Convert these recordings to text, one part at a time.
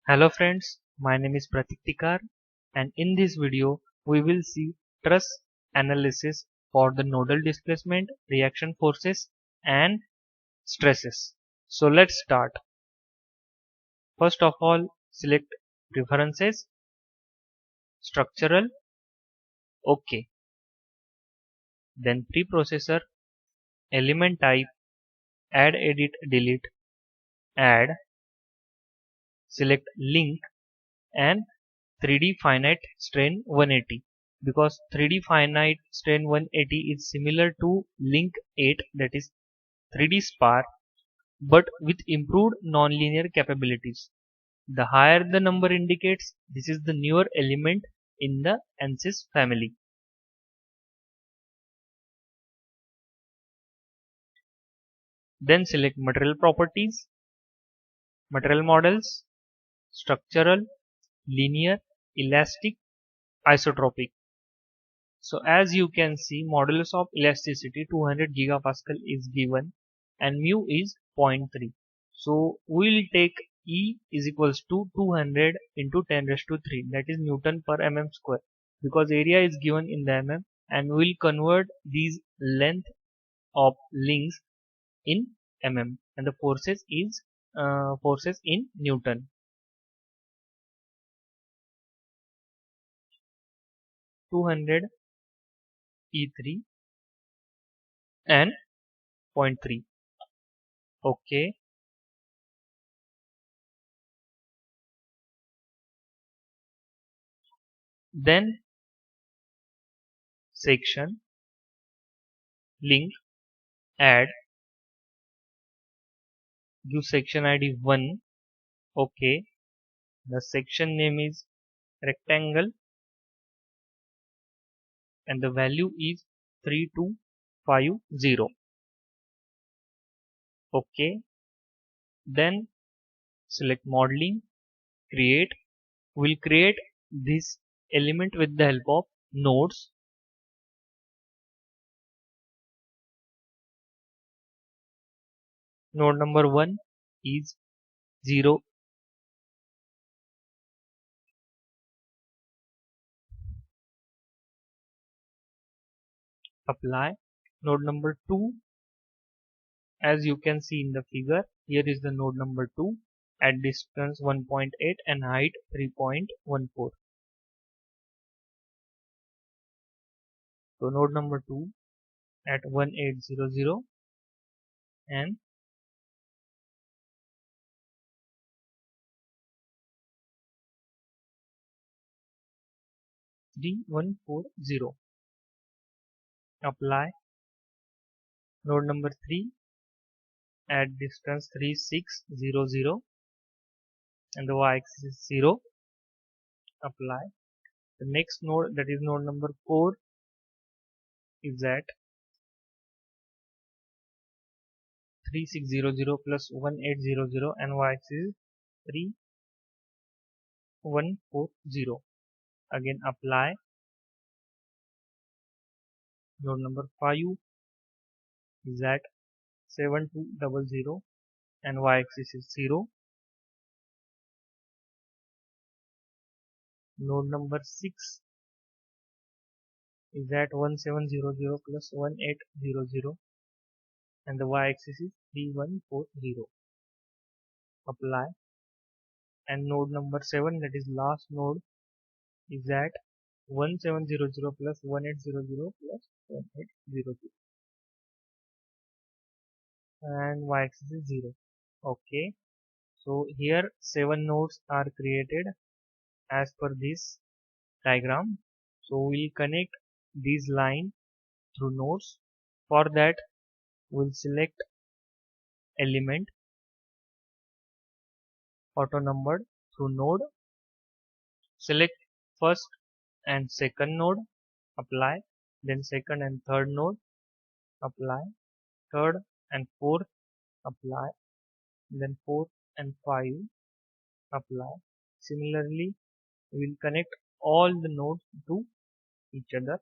Hello friends, my name is Pratik Tikar and in this video we will see truss analysis for the nodal displacement, reaction forces and stresses. So let's start. First of all, select preferences, structural, OK. Then preprocessor, element type, add, edit, delete, add, select link and 3D finite strain 180 because 3D finite strain 180 is similar to link 8, that is 3D spar, but with improved nonlinear capabilities. The higher the number indicates this is the newer element in the ANSYS family. Then select material properties, material models, structural, linear, elastic, isotropic. So as you can see, modulus of elasticity 200 gigapascal is given and mu is 0.3. So we will take E is equals to 200 into 10 raised to 3, that is Newton per mm square, because area is given in the mm, and we will convert these length of links in mm and the forces is forces in Newton. 200 E3 and 0.3. Okay. Then section, link, add, give section ID 1. Okay. The section name is rectangle and the value is 3250. Okay. Then select modeling, create. We'll create this element with the help of nodes. Node number 1 is 0. Apply. Node number 2, as you can see in the figure, here is the node number 2 at distance 1.8 and height 3.14. So node number 2 at 1800 and 3140. Apply. Node number 3 at distance 3600 and the y-axis is 0. Apply. The next node, that is node number 4, is at 3600 plus 1800 and y-axis is 3140. Again apply. Node number 5 is at 7200 and y-axis is 0. Node number 6 is at 1700 plus 1800 and the y-axis is 3140. Apply. And node number 7, that is last node, is at 1700 plus 1800 plus 1800 and y-axis is 0. Okay, so here 7 nodes are created as per this diagram. So we'll connect these line through nodes. For that we'll select element auto numbered through node, select first and second node, apply, then second and third node, apply, third and fourth, apply, then fourth and 5, apply. Similarly we'll connect all the nodes to each other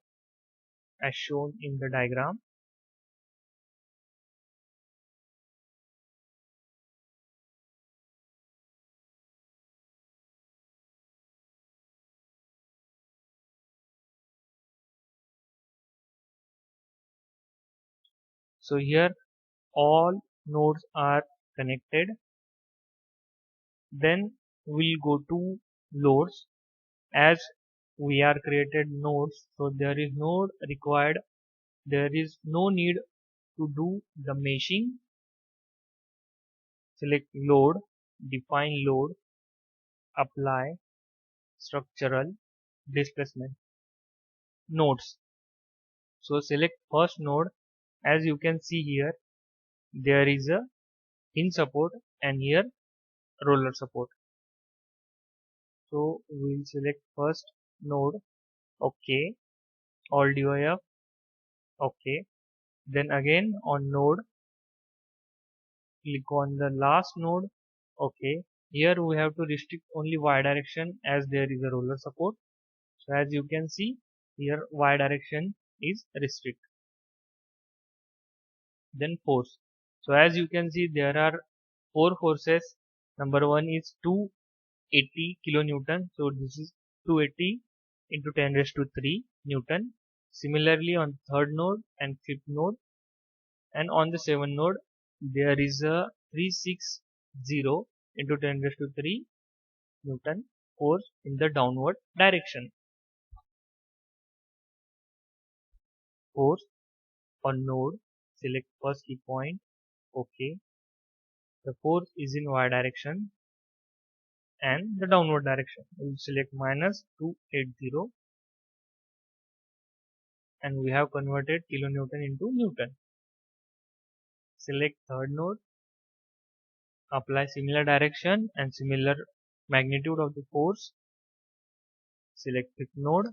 as shown in the diagram. So here all nodes are connected. Then we'll go to loads. As we are created nodes, so there is no required, there is no need to do the meshing. Select load, define load, apply structural displacement nodes. So select first node. As you can see here, there is a hinge support and here roller support. So we'll select first node, OK, Alt div, OK. Then again on node, click on the last node, OK. Here we have to restrict only y direction as there is a roller support. So as you can see here, y direction is restrict. Then force. So as you can see, there are 4 forces. Number 1 is 280 kilonewton. So this is 280 into 10 raised to 3 Newton. Similarly on third node and fifth node, and on the 7th node there is a 360 into 10 raised to 3 Newton force in the downward direction. Force on node, select first key point, OK. The force is in y direction and the downward direction. We will select minus 280 and we have converted kilonewton into Newton. Select third node, apply similar direction and similar magnitude of the force. Select fifth node,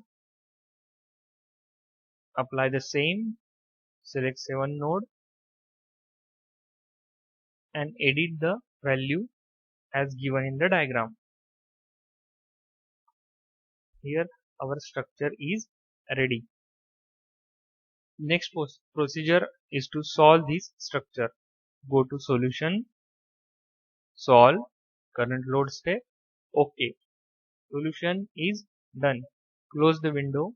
apply the same, select 7th node and edit the value as given in the diagram. Here our structure is ready. Next procedure is to solve this structure. Go to solution, solve, current load step, OK. Solution is done. Close the window.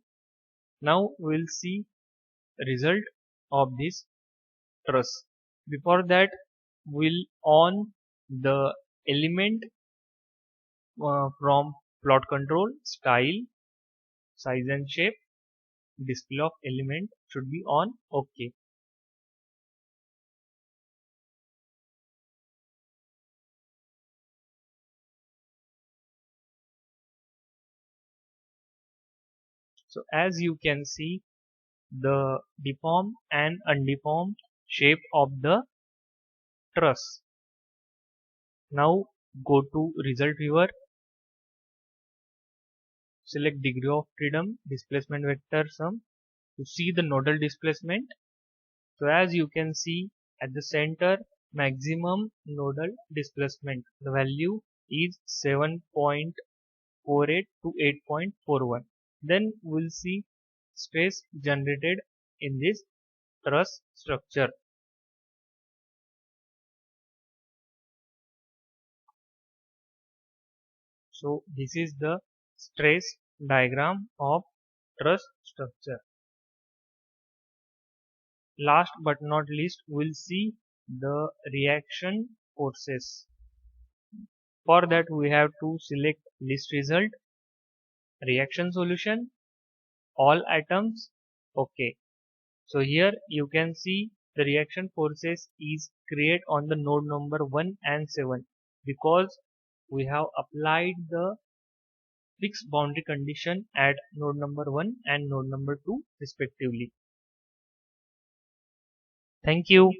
Now we'll see result of this truss. Before that, we'll on the element from plot control, style, size and shape, display of element should be on. OK. So as you can see, the deformed and undeformed shape of the truss. Now go to result viewer, select degree of freedom, displacement vector sum to see the nodal displacement. So as you can see at the center, maximum nodal displacement, the value is 7.48 to 8.41. Then we'll see stress generated in this truss structure. So this is the stress diagram of truss structure. Last but not least, we'll see the reaction forces. For that we have to select list result, reaction solution, all items, OK. So here you can see the reaction forces is create on the node number 1 and 7 because we have applied the fixed boundary condition at node number 1 and node number 2 respectively. Thank you.